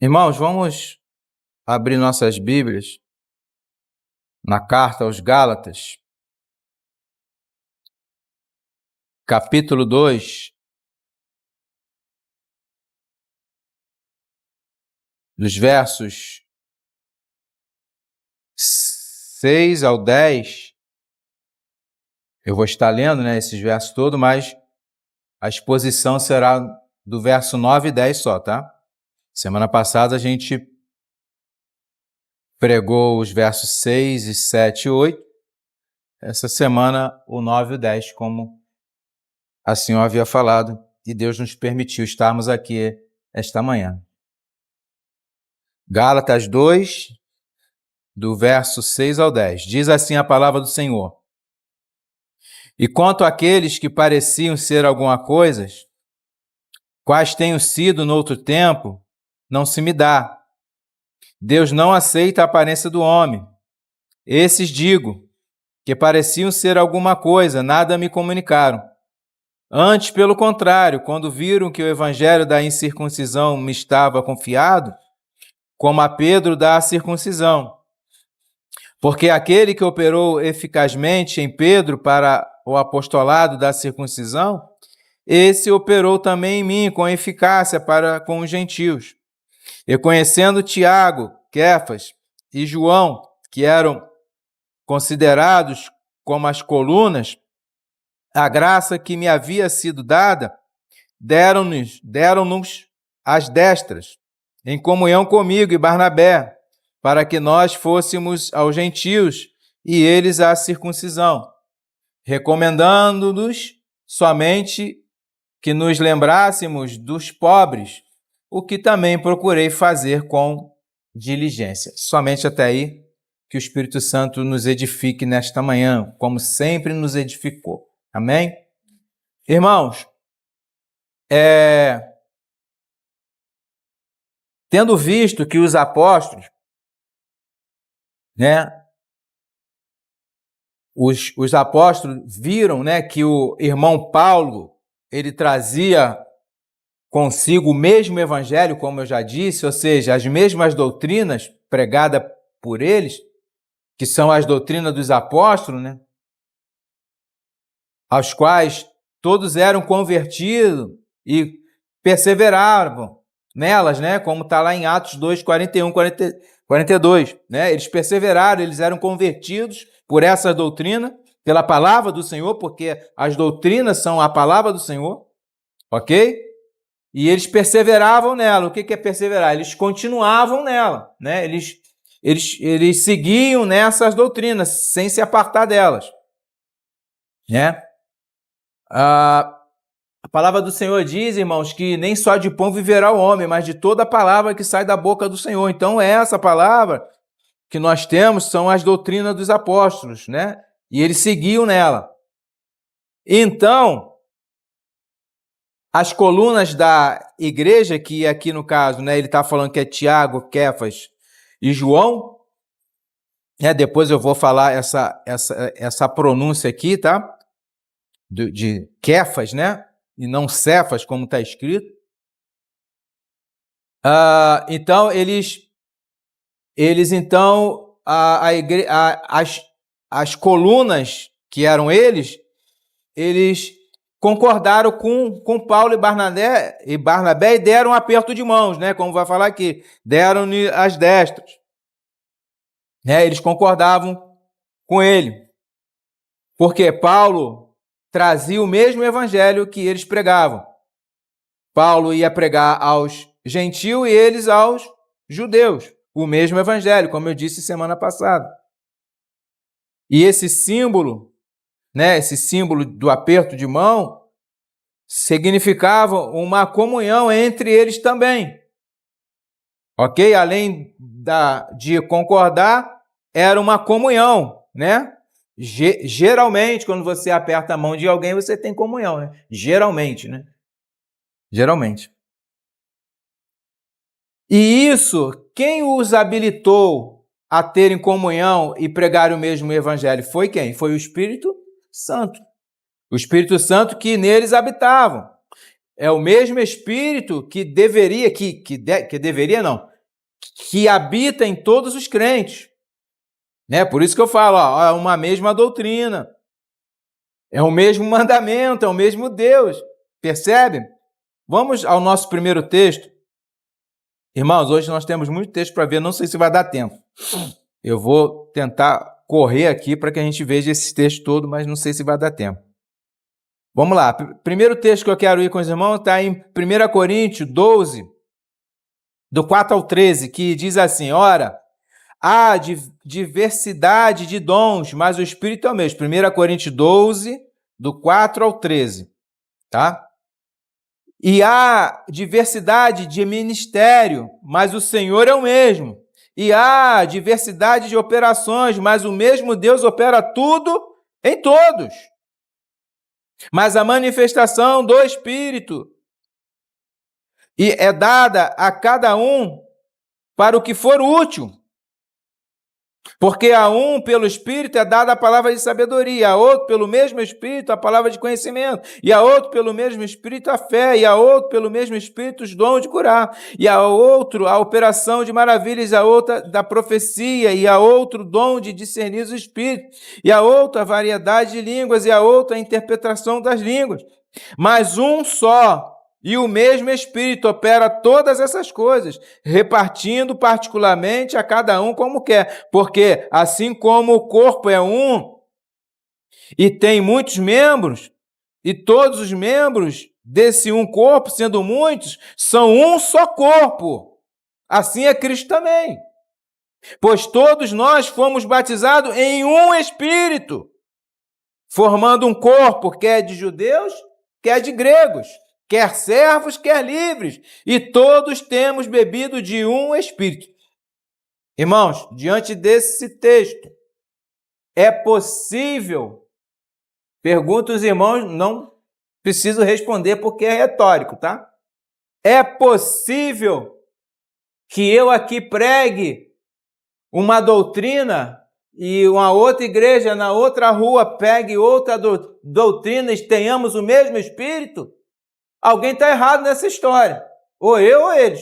Irmãos, vamos abrir nossas Bíblias na carta aos Gálatas, capítulo 2, dos versos 6 ao 10. Eu vou estar lendo, esses versos todos, mas a exposição será do verso 9 e 10 só, tá? Semana passada a gente pregou os versos 6 e 7 e 8. Essa semana o 9 e o 10, como a senhora havia falado, e Deus nos permitiu estarmos aqui esta manhã. Gálatas 2, do verso 6 ao 10. Diz assim a palavra do Senhor: E quanto àqueles que pareciam ser alguma coisa, quais tenham sido no outro tempo, não se me dá. Deus não aceita a aparência do homem. Esses digo, que pareciam ser alguma coisa, nada me comunicaram. Antes, pelo contrário, quando viram que o evangelho da incircuncisão me estava confiado, como a Pedro da circuncisão. Porque aquele que operou eficazmente em Pedro para o apostolado da circuncisão, esse operou também em mim com eficácia para com os gentios. E conhecendo Tiago, Quefas e João, que eram considerados como as colunas, a graça que me havia sido dada, deram-nos as destras, em comunhão comigo e Barnabé, para que nós fôssemos aos gentios e eles à circuncisão, recomendando-nos somente que nos lembrássemos dos pobres, o que também procurei fazer com diligência. Somente até aí, que o Espírito Santo nos edifique nesta manhã, como sempre nos edificou. Amém? Irmãos, tendo visto que os apóstolos, os apóstolos viram, que o irmão Paulo, ele trazia consigo o mesmo evangelho, como eu já disse, ou seja, as mesmas doutrinas pregadas por eles, que são as doutrinas dos apóstolos, aos quais todos eram convertidos e perseveravam nelas, como está lá em Atos 2, 41, 42. Eles perseveraram, eles eram convertidos por essa doutrina, pela palavra do Senhor, porque as doutrinas são a palavra do Senhor, ok? E eles perseveravam nela. O que é perseverar? Eles continuavam nela, Eles seguiam nessas doutrinas, sem se apartar delas, A palavra do Senhor diz, irmãos, que nem só de pão viverá o homem, mas de toda a palavra que sai da boca do Senhor. Então, essa palavra que nós temos são as doutrinas dos apóstolos, E eles seguiam nela. Então, as colunas da igreja, que aqui no caso, ele está falando que é Tiago, Quefas e João, depois eu vou falar essa pronúncia aqui, tá? De Quefas, e não Cefas, como está escrito. Então, então, as colunas que eram eles concordaram com Paulo e Barnabé e deram um aperto de mãos, como vai falar aqui, deram-lhe as destras. Eles concordavam com ele, porque Paulo trazia o mesmo evangelho que eles pregavam. Paulo ia pregar aos gentios e eles aos judeus, o mesmo evangelho, como eu disse semana passada. E esse símbolo, esse símbolo do aperto de mão, significava uma comunhão entre eles também. Ok? Além de concordar, era uma comunhão, Geralmente, quando você aperta a mão de alguém, você tem comunhão, Geralmente, Geralmente. E isso, quem os habilitou a terem comunhão e pregar o mesmo evangelho? Foi quem? Foi o Espírito Santo. O Espírito Santo que neles habitava. É o mesmo Espírito que deveria, que deveria não, que habita em todos os crentes. Né? Por isso que eu falo, ó, é uma mesma doutrina, é o mesmo mandamento, é o mesmo Deus. Percebe? Vamos ao nosso primeiro texto. Irmãos, hoje nós temos muito texto para ver, não sei se vai dar tempo. Eu vou tentar correr aqui para que a gente veja esse texto todo, mas não sei se vai dar tempo. Vamos lá. Primeiro texto que eu quero ir com os irmãos está em 1 Coríntios 12, do 4 ao 13, que diz assim: ora, há diversidade de dons, mas o Espírito é o mesmo. 1 Coríntios 12, do 4 ao 13, tá? E há diversidade de ministério, mas o Senhor é o mesmo. E há diversidade de operações, mas o mesmo Deus opera tudo em todos. Mas a manifestação do Espírito e é dada a cada um para o que for útil. Porque a um, pelo Espírito, é dada a palavra de sabedoria, a outro, pelo mesmo Espírito, a palavra de conhecimento, e a outro, pelo mesmo Espírito, a fé, e a outro, pelo mesmo Espírito, os dons de curar, e a outro, a operação de maravilhas, a outra, da profecia, e a outro, dom de discernir os Espíritos, e a outra, a variedade de línguas, e a outra, a interpretação das línguas. Mas um só e o mesmo Espírito opera todas essas coisas, repartindo particularmente a cada um como quer. Porque assim como o corpo é um e tem muitos membros, e todos os membros desse um corpo, sendo muitos, são um só corpo. Assim é Cristo também. Pois todos nós fomos batizados em um Espírito, formando um corpo, quer de judeus, quer de gregos, quer servos, quer livres, e todos temos bebido de um Espírito. Irmãos, diante desse texto, é possível? Pergunta os irmãos, não preciso responder porque é retórico, tá? É possível que eu aqui pregue uma doutrina e uma outra igreja na outra rua pegue outra doutrina e tenhamos o mesmo Espírito? Alguém está errado nessa história. Ou eu ou eles.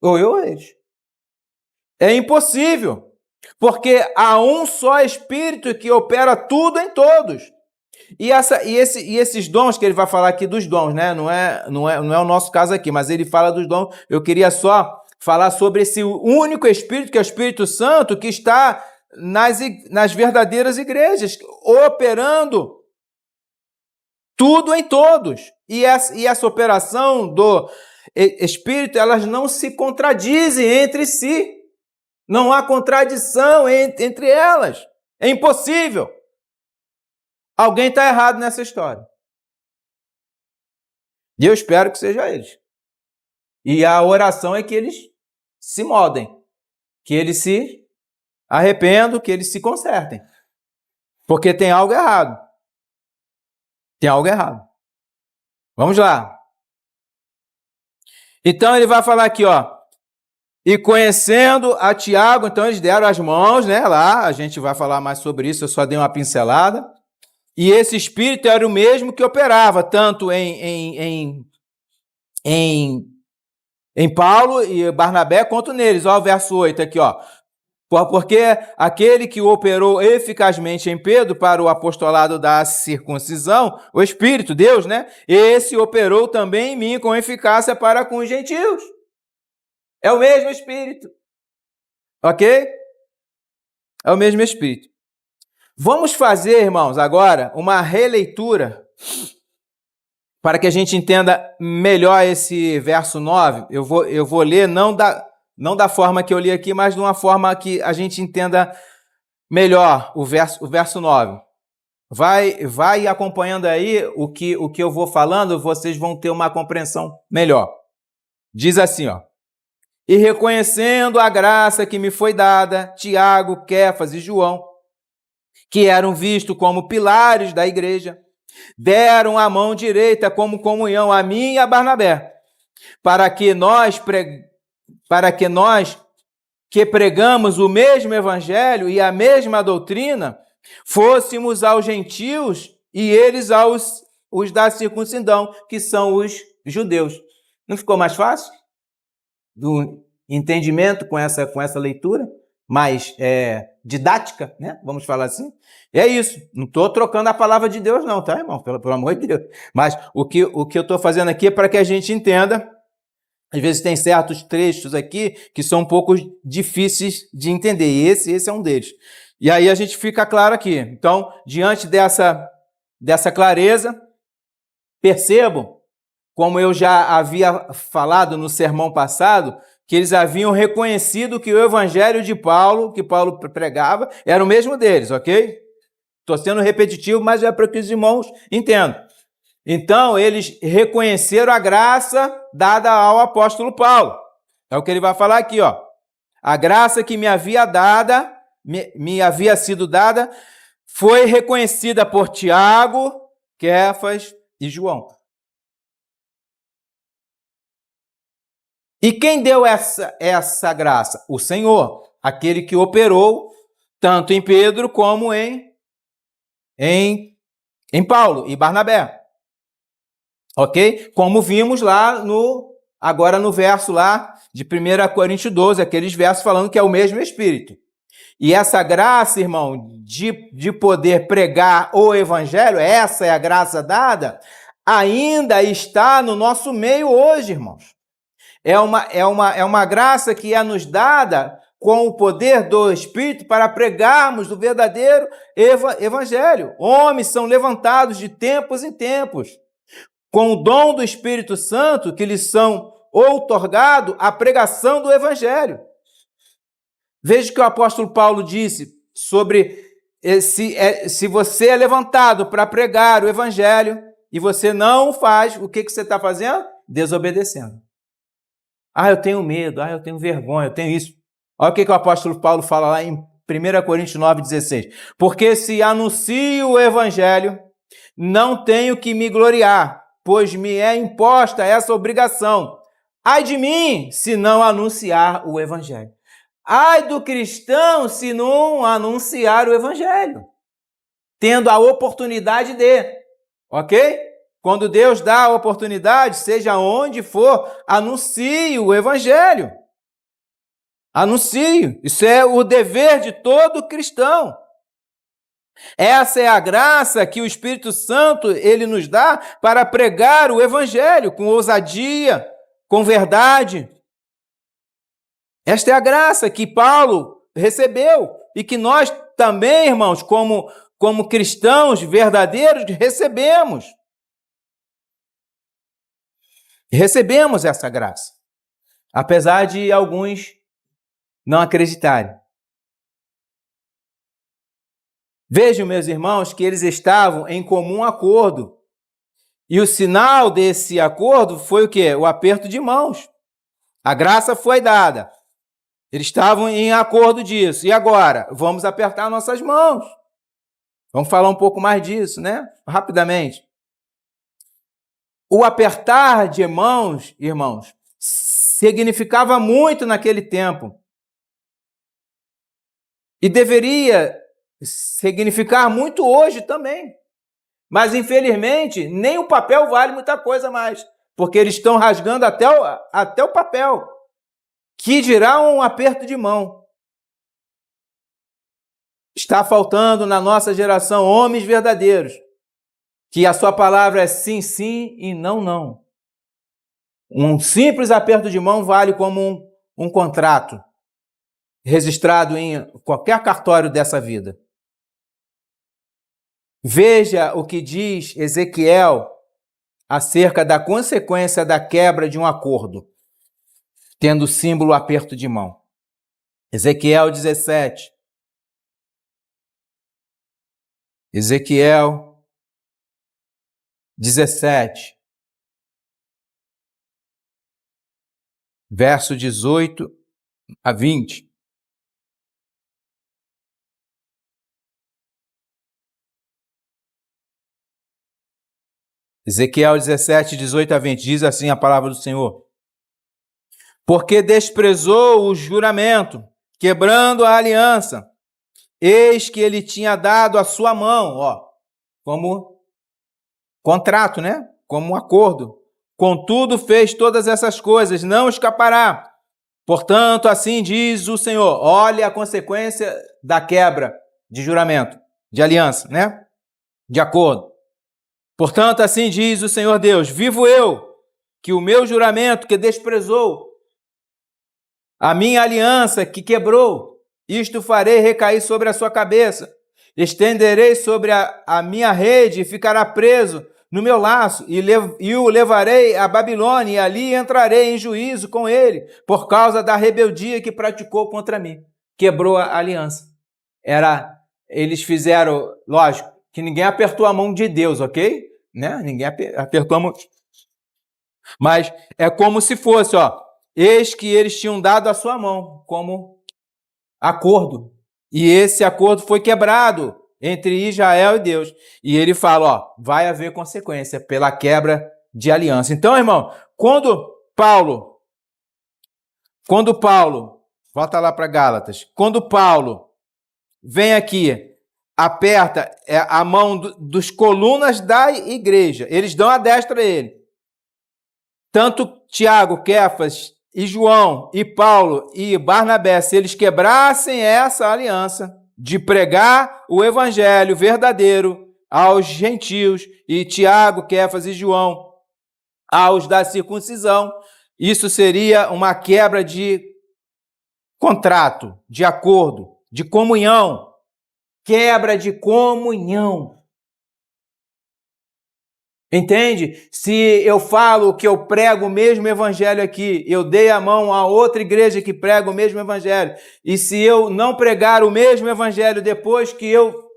Ou eu ou eles. É impossível. Porque há um só Espírito que opera tudo em todos. E esses dons que ele vai falar aqui dos dons, né? Não é o nosso caso aqui, mas ele fala dos dons. Eu queria só falar sobre esse único Espírito, que é o Espírito Santo, que está nas verdadeiras igrejas, operando tudo em todos. E essa operação do Espírito, elas não se contradizem entre si. Não há contradição entre elas. É impossível. Alguém está errado nessa história. E eu espero que seja eles. E a oração é que eles se modem, que eles se arrependam, que eles se consertem. Porque tem algo errado. Tem algo errado. Vamos lá. Então ele vai falar aqui, ó. E conhecendo a Tiago, então eles deram as mãos, né? Lá, a gente vai falar mais sobre isso, eu só dei uma pincelada. E esse Espírito era o mesmo que operava, tanto em Paulo e Barnabé, quanto neles. Olha o verso 8 aqui, ó. Porque aquele que operou eficazmente em Pedro para o apostolado da circuncisão, o Espírito, Deus, né? Esse operou também em mim com eficácia para com os gentios. É o mesmo Espírito. Ok? É o mesmo Espírito. Vamos fazer, irmãos, agora uma releitura para que a gente entenda melhor esse verso 9. Eu vou ler não da forma que eu li aqui, mas de uma forma que a gente entenda melhor o verso 9. Vai acompanhando aí o que eu vou falando, vocês vão ter uma compreensão melhor. Diz assim, ó. E reconhecendo a graça que me foi dada, Tiago, Kéfas e João, que eram vistos como pilares da igreja, deram a mão direita como comunhão a mim e a Barnabé, para que nós que pregamos o mesmo evangelho e a mesma doutrina, fôssemos aos gentios e eles os da circuncisão, que são os judeus. Não ficou mais fácil? entendimento com essa leitura, mais didática, né? Vamos falar assim. E é isso. Não estou trocando a palavra de Deus não, tá, irmão? Pelo amor de Deus. Mas o que eu estou fazendo aqui é para que a gente entenda. Às vezes tem certos trechos aqui que são um pouco difíceis de entender. E esse é um deles. E aí a gente fica claro aqui. Então, diante dessa clareza, percebam, como eu já havia falado no sermão passado, que eles haviam reconhecido que o evangelho de Paulo, que Paulo pregava, era o mesmo deles, ok? Estou sendo repetitivo, mas é para que os irmãos entendam. Então, eles reconheceram a graça dada ao apóstolo Paulo. É o que ele vai falar aqui, ó. A graça que me havia sido dada, foi reconhecida por Tiago, Kéfas e João. E quem deu essa graça? O Senhor, aquele que operou tanto em Pedro como em Paulo e Barnabé. Ok? Como vimos lá agora no verso lá de 1 Coríntios 12, aqueles versos falando que é o mesmo Espírito. E essa graça, irmão, de poder pregar o Evangelho, essa é a graça dada, ainda está no nosso meio hoje, irmãos. É uma graça que é nos dada com o poder do Espírito para pregarmos o verdadeiro Evangelho. Homens são levantados de tempos em tempos, com o dom do Espírito Santo que lhes são outorgado a pregação do Evangelho. Veja que o apóstolo Paulo disse sobre se você é levantado para pregar o Evangelho e você não faz, o que você está fazendo? Desobedecendo. Eu tenho medo, eu tenho vergonha, eu tenho isso. Olha o que o apóstolo Paulo fala lá em 1 Coríntios 9,16. Porque se anuncio o Evangelho, não tenho que me gloriar, pois me é imposta essa obrigação. Ai de mim, se não anunciar o Evangelho. Ai do cristão, se não anunciar o Evangelho. Tendo a oportunidade ok? Quando Deus dá a oportunidade, seja onde for, anuncie o Evangelho. Anuncie. Isso é o dever de todo cristão. Essa é a graça que o Espírito Santo ele nos dá para pregar o Evangelho com ousadia, com verdade. Esta é a graça que Paulo recebeu e que nós também, irmãos, como cristãos verdadeiros, recebemos. Recebemos essa graça, apesar de alguns não acreditarem. Vejam, meus irmãos, que eles estavam em comum acordo. E o sinal desse acordo foi o quê? O aperto de mãos. A graça foi dada. Eles estavam em acordo disso. E agora? Vamos apertar nossas mãos. Vamos falar um pouco mais disso, né? Rapidamente. O apertar de mãos, irmãos, significava muito naquele tempo. E deveria significar muito hoje também. Mas, infelizmente, nem o papel vale muita coisa mais. Porque eles estão rasgando até o papel. Que dirá um aperto de mão. Está faltando na nossa geração homens verdadeiros. Que a sua palavra é sim, sim e não, não. Um simples aperto de mão vale como um contrato registrado em qualquer cartório dessa vida. Veja o que diz Ezequiel acerca da consequência da quebra de um acordo, tendo símbolo aperto de mão. Ezequiel 17. Ezequiel 17. Verso 18 a 20. Ezequiel 17, 18 a 20, diz assim a palavra do Senhor. Porque desprezou o juramento, quebrando a aliança, eis que ele tinha dado a sua mão, como contrato, né? Como um acordo. Contudo, fez todas essas coisas, não escapará. Portanto, assim diz o Senhor. Olha a consequência da quebra de juramento, de aliança, né? De acordo. Portanto, assim diz o Senhor Deus: vivo eu, que o meu juramento que desprezou, a minha aliança que quebrou, isto farei recair sobre a sua cabeça. Estenderei sobre a minha rede e ficará preso no meu laço, e o levarei a Babilônia, e ali entrarei em juízo com ele, por causa da rebeldia que praticou contra mim. Quebrou a aliança. Eles fizeram, lógico, que ninguém apertou a mão de Deus, ok? Né? Ninguém apertou a mão. Mas é como se fosse, eis que eles tinham dado a sua mão como acordo. E esse acordo foi quebrado entre Israel e Deus. E ele fala, vai haver consequência pela quebra de aliança. Então, irmão, quando Paulo, volta lá para Gálatas, quando Paulo vem aqui, aperta a mão dos colunas da igreja, eles dão a destra a ele. Tanto Tiago, Kefas e João e Paulo e Barnabé, se eles quebrassem essa aliança de pregar o evangelho verdadeiro aos gentios, e Tiago, Kefas e João aos da circuncisão, isso seria uma quebra de contrato, de acordo, de comunhão. Quebra de comunhão. Entende? Se eu falo que eu prego o mesmo evangelho aqui, eu dei a mão a outra igreja que prega o mesmo evangelho, e se eu não pregar o mesmo evangelho depois que eu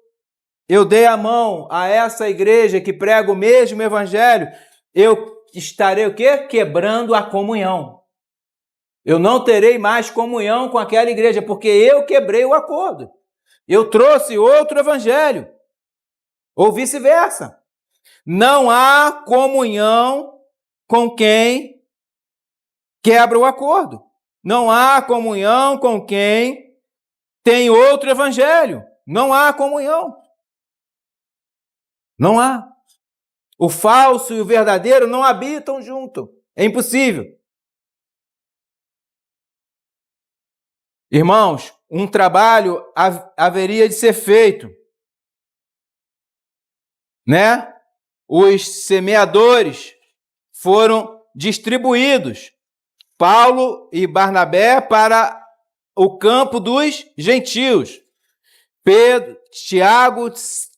dei a mão a essa igreja que prega o mesmo evangelho, eu estarei o quê? Quebrando a comunhão. Eu não terei mais comunhão com aquela igreja, porque eu quebrei o acordo. Eu trouxe outro evangelho. Ou vice-versa. Não há comunhão com quem quebra o acordo. Não há comunhão com quem tem outro evangelho. Não há comunhão. Não há. O falso e o verdadeiro não habitam junto. É impossível. Irmãos, um trabalho haveria de ser feito, né? Os semeadores foram distribuídos, Paulo e Barnabé para o campo dos gentios, Pedro, Tiago,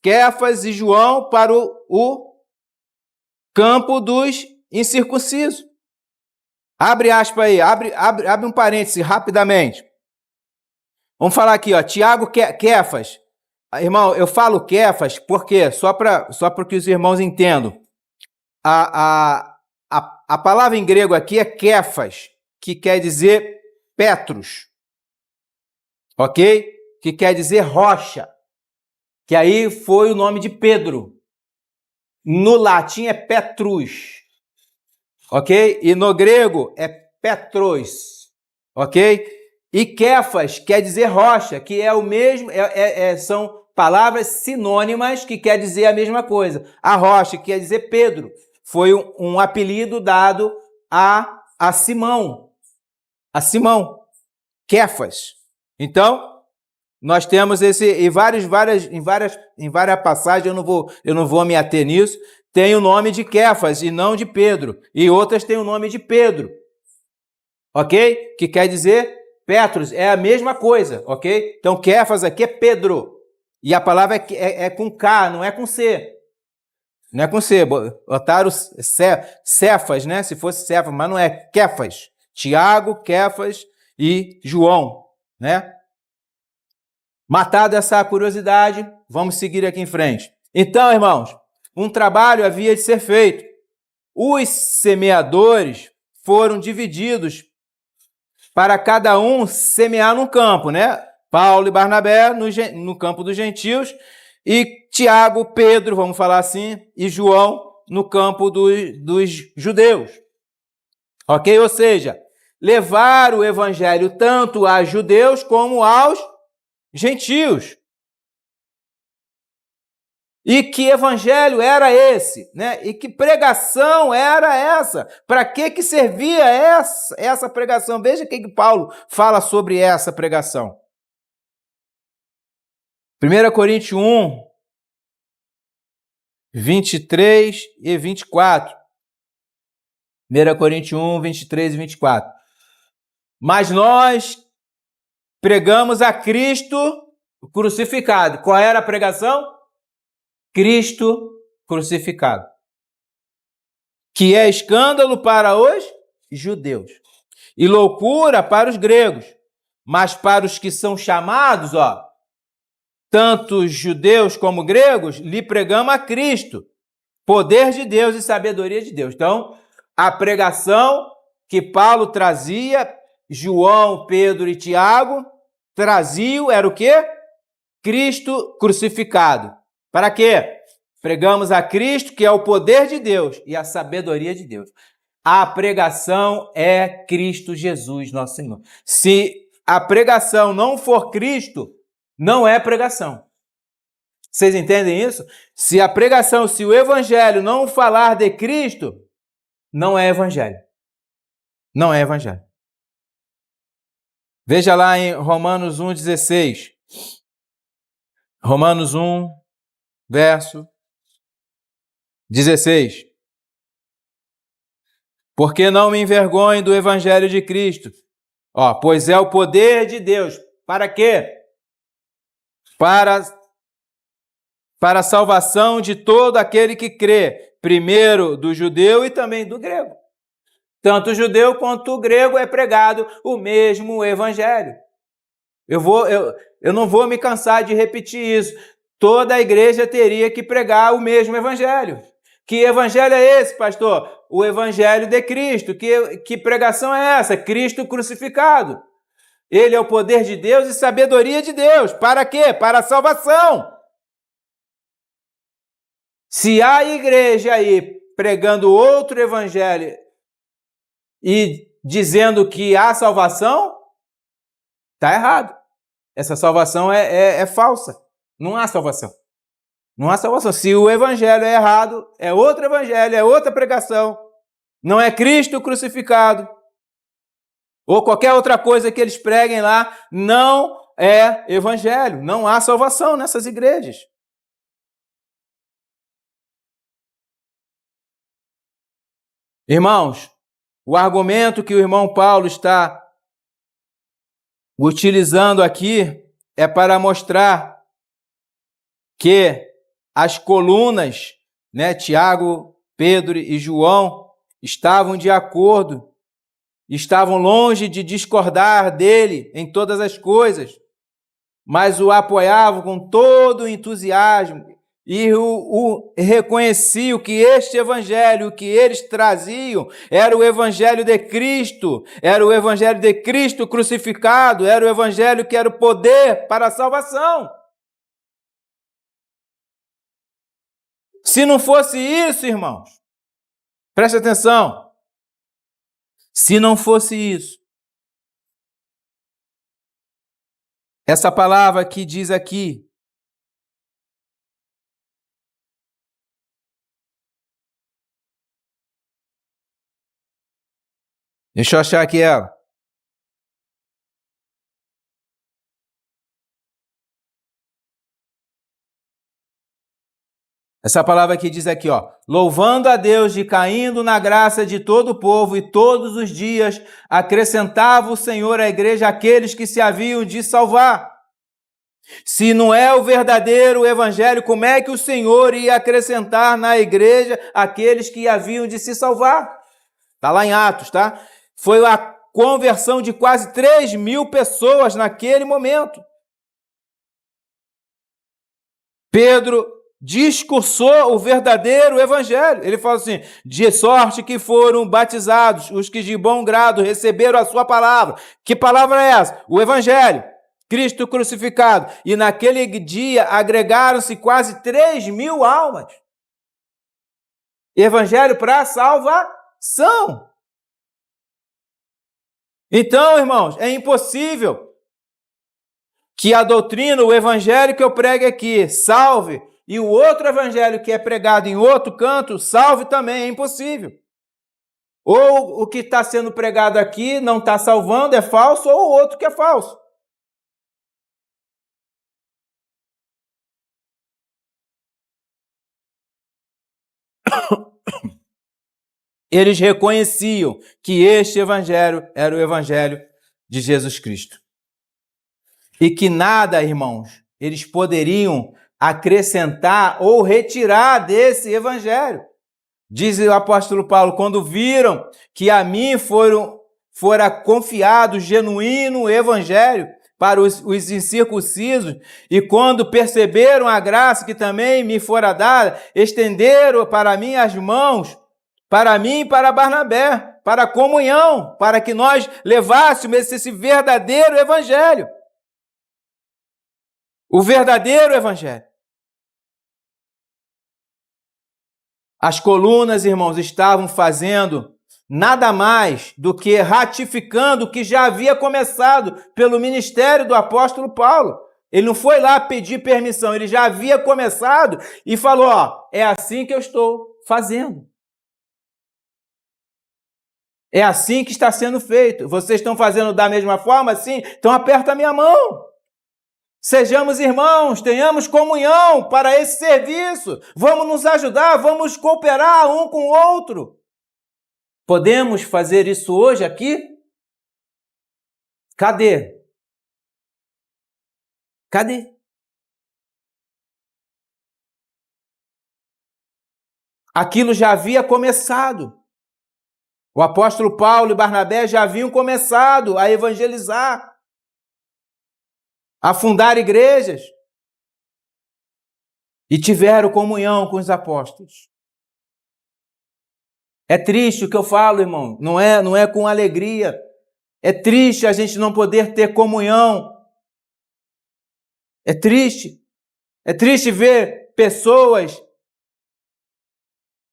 Kefas e João para o campo dos incircuncisos. Abre aspas aí, abre um parêntese rapidamente. Vamos falar aqui, Tiago, Kefas. Irmão, eu falo Kefas porque, só para que os irmãos entendam, a palavra em grego aqui é Kefas, que quer dizer Petros, ok? Que quer dizer rocha, que aí foi o nome de Pedro. No latim é Petrus, ok? E no grego é Petros, ok? E Kefas quer dizer rocha, que é o mesmo, são palavras sinônimas que quer dizer a mesma coisa. A rocha, que quer dizer Pedro, foi um apelido dado a Simão. A Simão. Kefas. Então, nós temos em várias passagens, eu não vou me ater nisso, tem o nome de Kefas e não de Pedro. E outras têm o nome de Pedro. Ok? Que quer dizer Petros, é a mesma coisa, ok? Então, Kefas aqui é Pedro. E a palavra é com K, não é com C. Não é com C. Botaram Cefas, né? Se fosse Cefas, mas não é Kefas. Tiago, Kefas e João, né? Matada essa curiosidade, vamos seguir aqui em frente. Então, irmãos, um trabalho havia de ser feito. Os semeadores foram divididos para cada um semear num campo, né? Paulo e Barnabé no campo dos gentios e Tiago, Pedro, vamos falar assim, e João no campo dos judeus. Ok? Ou seja, levar o evangelho tanto a judeus como aos gentios. E que evangelho era esse, né? E que pregação era essa? Para que servia essa pregação? Veja o que Paulo fala sobre essa pregação. 1 Coríntios 1, 23 e 24. 1 Coríntios 1, 23 e 24. Mas nós pregamos a Cristo crucificado. Qual era a pregação? Cristo crucificado. Que é escândalo para os judeus e loucura para os gregos. Mas para os que são chamados, tanto judeus como gregos, lhe pregamos a Cristo, poder de Deus e sabedoria de Deus. Então, a pregação que Paulo trazia, João, Pedro e Tiago traziam, era o quê? Cristo crucificado. Para quê? Pregamos a Cristo, que é o poder de Deus e a sabedoria de Deus. A pregação é Cristo Jesus, nosso Senhor. Se a pregação não for Cristo, não é pregação. Vocês entendem isso? Se a pregação, se o evangelho não falar de Cristo, não é evangelho. Não é evangelho. Veja lá em Romanos 1,16. Romanos 1, verso 16. Porque não me envergonho do evangelho de Cristo, pois é o poder de Deus. Para quê? Para a salvação de todo aquele que crê, primeiro do judeu e também do grego. Tanto o judeu quanto o grego é pregado o mesmo evangelho. Eu não vou me cansar de repetir isso. Toda a igreja teria que pregar o mesmo evangelho. Que evangelho é esse, pastor? O evangelho de Cristo. Que pregação é essa? Cristo crucificado. Ele é o poder de Deus e sabedoria de Deus. Para quê? Para a salvação. Se há igreja aí pregando outro evangelho e dizendo que há salvação, está errado. Essa salvação é falsa. Não há salvação. Não há salvação. Se o evangelho é errado, é outro evangelho, é outra pregação. Não é Cristo crucificado. Ou qualquer outra coisa que eles preguem lá, não é evangelho. Não há salvação nessas igrejas. Irmãos, o argumento que o irmão Paulo está utilizando aqui é para mostrar que as colunas, Tiago, Pedro e João, estavam de acordo, estavam longe de discordar dele em todas as coisas, mas o apoiavam com todo o entusiasmo e reconheciam que este evangelho que eles traziam era o evangelho de Cristo, era o evangelho de Cristo crucificado, era o evangelho que era o poder para a salvação. Se não fosse isso, irmãos, preste atenção, se não fosse isso, essa palavra que diz aqui, deixa eu achar aqui ela. Essa palavra que diz aqui, louvando a Deus e caindo na graça de todo o povo, e todos os dias acrescentava o Senhor à igreja aqueles que se haviam de salvar. Se não é o verdadeiro evangelho, como é que o Senhor ia acrescentar na igreja aqueles que haviam de se salvar? Está lá em Atos, tá? Foi a conversão de quase 3.000 pessoas naquele momento. Pedro discursou o verdadeiro evangelho. Ele fala assim, de sorte que foram batizados os que de bom grado receberam a sua palavra. Que palavra é essa? O evangelho, Cristo crucificado. E naquele dia agregaram-se quase 3.000 almas. Evangelho para salvação. Então, irmãos, é impossível que a doutrina, o evangelho que eu prego aqui, salve e o outro evangelho que é pregado em outro canto salve também, é impossível. Ou o que está sendo pregado aqui não está salvando, é falso, ou o outro que é falso. Eles reconheciam que este evangelho era o evangelho de Jesus Cristo. E que nada, irmãos, eles poderiam acrescentar ou retirar desse evangelho. Diz o apóstolo Paulo, quando viram que a mim fora confiado o genuíno evangelho para os incircuncisos, e quando perceberam a graça que também me fora dada, estenderam para mim as mãos, para mim e para Barnabé, para a comunhão, para que nós levássemos esse verdadeiro evangelho. O verdadeiro evangelho. As colunas, irmãos, estavam fazendo nada mais do que ratificando o que já havia começado pelo ministério do apóstolo Paulo. Ele não foi lá pedir permissão, ele já havia começado e falou, ó, é assim que eu estou fazendo. É assim que está sendo feito. Vocês estão fazendo da mesma forma assim? Então aperta a minha mão. Sejamos irmãos, tenhamos comunhão para esse serviço. Vamos nos ajudar, vamos cooperar um com o outro. Podemos fazer isso hoje aqui? Cadê? Cadê? Aquilo já havia começado. O apóstolo Paulo e Barnabé já haviam começado a evangelizar, a fundar igrejas, e tiveram comunhão com os apóstolos. É triste o que eu falo, irmão, não é com alegria. É triste a gente não poder ter comunhão. É triste. É triste ver pessoas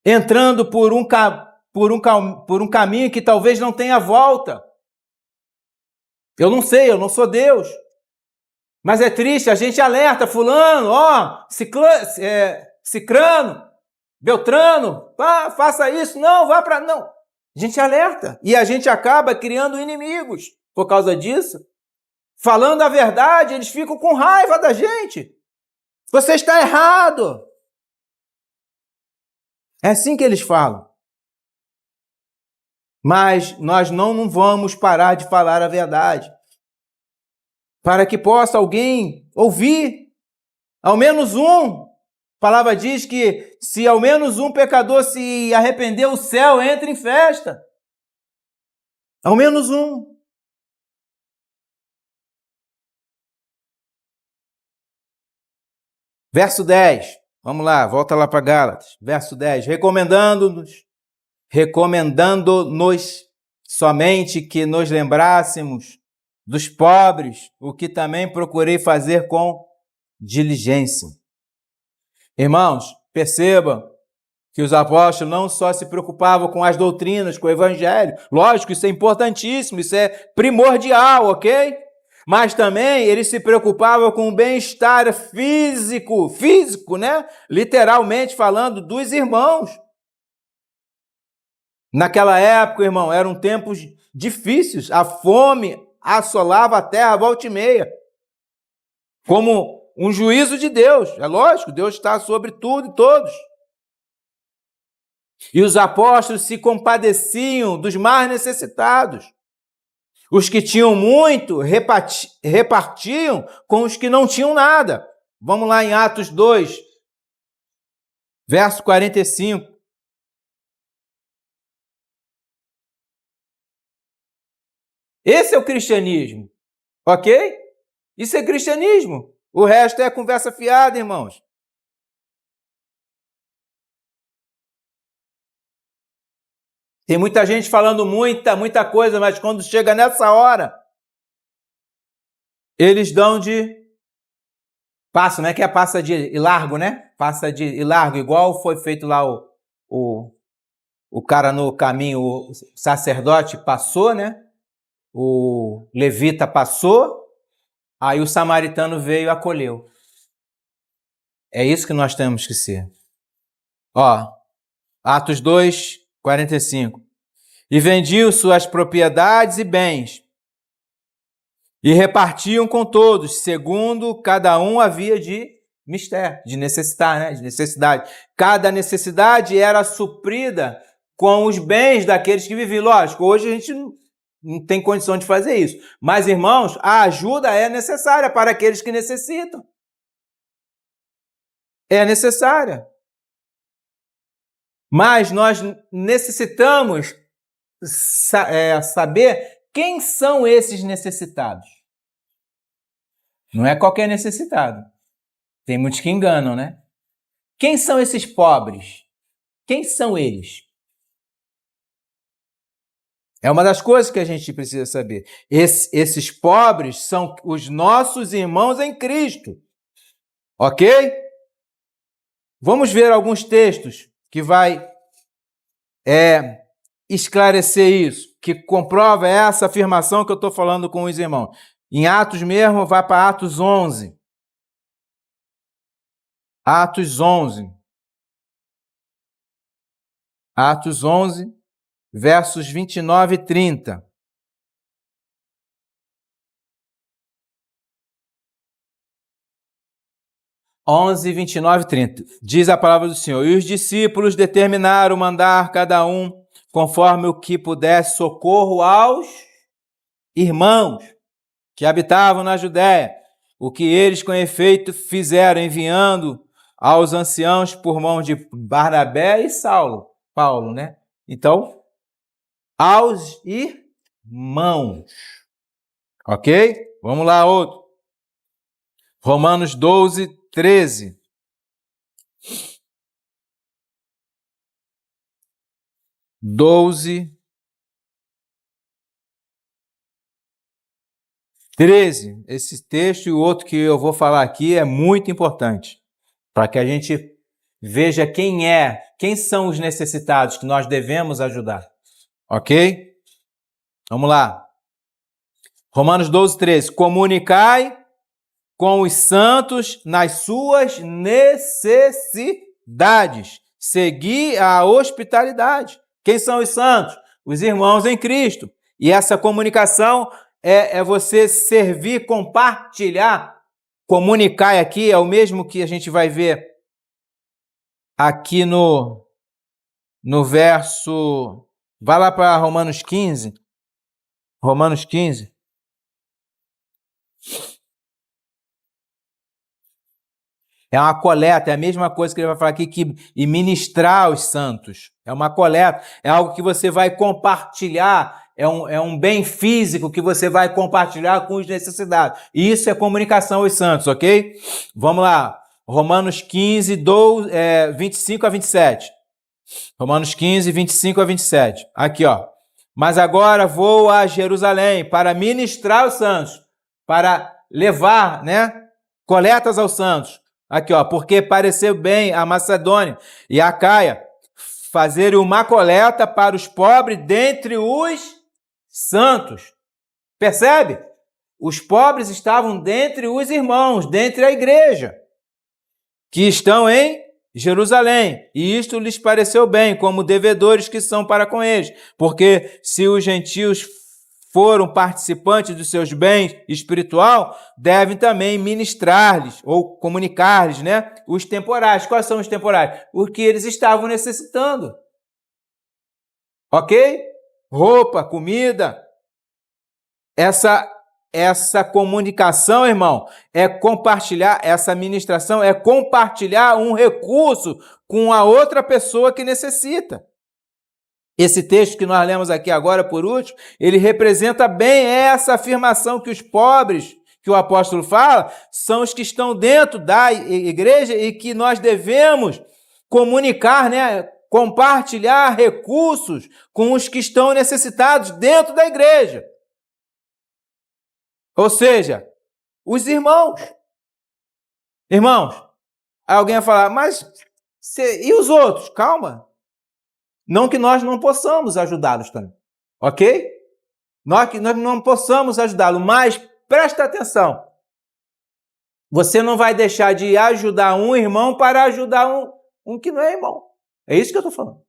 entrando por um caminho que talvez não tenha volta. Eu não sei, eu não sou Deus. Mas é triste, a gente alerta, fulano, ó, cicrano, beltrano, faça isso, não, vá para... Não, a gente alerta e a gente acaba criando inimigos por causa disso. Falando a verdade, eles ficam com raiva da gente. Você está errado. É assim que eles falam. Mas nós não vamos parar de falar a verdade. Para que possa alguém ouvir, ao menos um. A palavra diz que se ao menos um pecador se arrepender, o céu entra em festa. Ao menos um. Verso 10. Vamos lá, volta lá para Gálatas. Verso 10. Recomendando-nos somente que nos lembrássemos dos pobres, o que também procurei fazer com diligência. Irmãos, percebam que os apóstolos não só se preocupavam com as doutrinas, com o evangelho, lógico, isso é importantíssimo, isso é primordial, ok? Mas também eles se preocupavam com o bem-estar físico, né? Literalmente falando, dos irmãos. Naquela época, irmão, eram tempos difíceis, a fome assolava a terra volta e meia, como um juízo de Deus. É lógico, Deus está sobre tudo e todos. E os apóstolos se compadeciam dos mais necessitados. Os que tinham muito repartiam com os que não tinham nada. Vamos lá em Atos 2, verso 45. Esse é o cristianismo, ok? Isso é cristianismo. O resto é conversa fiada, irmãos. Tem muita gente falando muita coisa, mas quando chega nessa hora, eles dão de passo, né? Que é passa de largo, né? Passa de largo, igual foi feito lá o cara no caminho, o sacerdote passou, né? O levita passou, aí o samaritano veio e acolheu. É isso que nós temos que ser. Ó, Atos 2, 45. E vendiam suas propriedades e bens, e repartiam com todos, segundo cada um havia de mister, de necessitar, né? De necessidade. Cada necessidade era suprida com os bens daqueles que viviam. Lógico, hoje a gente não tem condição de fazer isso. Mas, irmãos, a ajuda é necessária para aqueles que necessitam. É necessária. Mas nós necessitamos saber quem são esses necessitados. Não é qualquer necessitado. Tem muitos que enganam, né? Quem são esses pobres? Quem são eles? É uma das coisas que a gente precisa saber. Esses pobres são os nossos irmãos em Cristo. Ok? Vamos ver alguns textos que vai esclarecer isso, que comprova essa afirmação que eu estou falando com os irmãos. Em Atos mesmo, vai para Atos 11. Atos 11. Atos 11, versos 29 e 30. Onze, 29 e 30. Diz a palavra do Senhor: E os discípulos determinaram mandar cada um, conforme o que pudesse, socorro aos irmãos que habitavam na Judéia, o que eles com efeito fizeram, enviando aos anciãos por mão de Barnabé e Paulo, né? Então, aos irmãos. Ok? Vamos lá, outro. Romanos 12, 13. Doze, 13. Esse texto e o outro que eu vou falar aqui é muito importante para que a gente veja quem são os necessitados que nós devemos ajudar. Ok? Vamos lá. Romanos 12, 13. Comunicai com os santos nas suas necessidades. Segui a hospitalidade. Quem são os santos? Os irmãos em Cristo. E essa comunicação é você servir, compartilhar. Comunicar aqui é o mesmo que a gente vai ver aqui no verso... Vai lá para Romanos 15. Romanos 15. É uma coleta, é a mesma coisa que ele vai falar aqui, e ministrar aos santos. É uma coleta, é algo que você vai compartilhar, é um bem físico que você vai compartilhar com os necessitados. E isso é comunicação aos santos, ok? Vamos lá, Romanos 15, 25 a 27. Romanos 15, 25 a 27. Aqui, ó. Mas agora vou a Jerusalém para ministrar aos santos, para levar, né, coletas aos santos. Aqui, ó, porque pareceu bem a Macedônia e a Acaia fazerem uma coleta para os pobres dentre os santos. Percebe? Os pobres estavam dentre os irmãos, dentre a igreja, que estão em Jerusalém, e isto lhes pareceu bem, como devedores que são para com eles, porque se os gentios foram participantes dos seus bens espiritual, devem também ministrar-lhes ou comunicar-lhes, né, os temporais. Quais são os temporais? O que eles estavam necessitando. Ok? Roupa, comida. Essa comunicação, irmão, é compartilhar, essa ministração é compartilhar um recurso com a outra pessoa que necessita. Esse texto que nós lemos aqui agora, por último, ele representa bem essa afirmação que os pobres, que o apóstolo fala, são os que estão dentro da igreja e que nós devemos comunicar, né, compartilhar recursos com os que estão necessitados dentro da igreja. Ou seja, os irmãos. Irmãos, alguém vai falar, mas e os outros? Calma. Não que nós não possamos ajudá-los também, ok? Nós não possamos ajudá-lo, mas presta atenção. Você não vai deixar de ajudar um irmão para ajudar um que não é irmão. É isso que eu estou falando.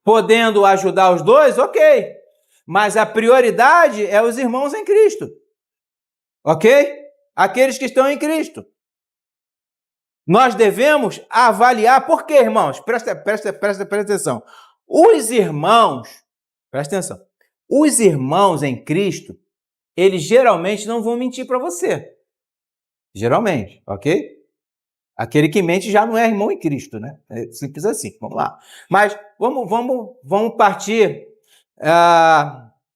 Podendo ajudar os dois, ok. Mas a prioridade é os irmãos em Cristo. Ok? Aqueles que estão em Cristo. Nós devemos avaliar, por quê, irmãos? Presta atenção. Os irmãos, presta atenção, os irmãos em Cristo, eles geralmente não vão mentir para você. Geralmente, ok? Aquele que mente já não é irmão em Cristo, né? É simples assim, vamos lá. Mas vamos partir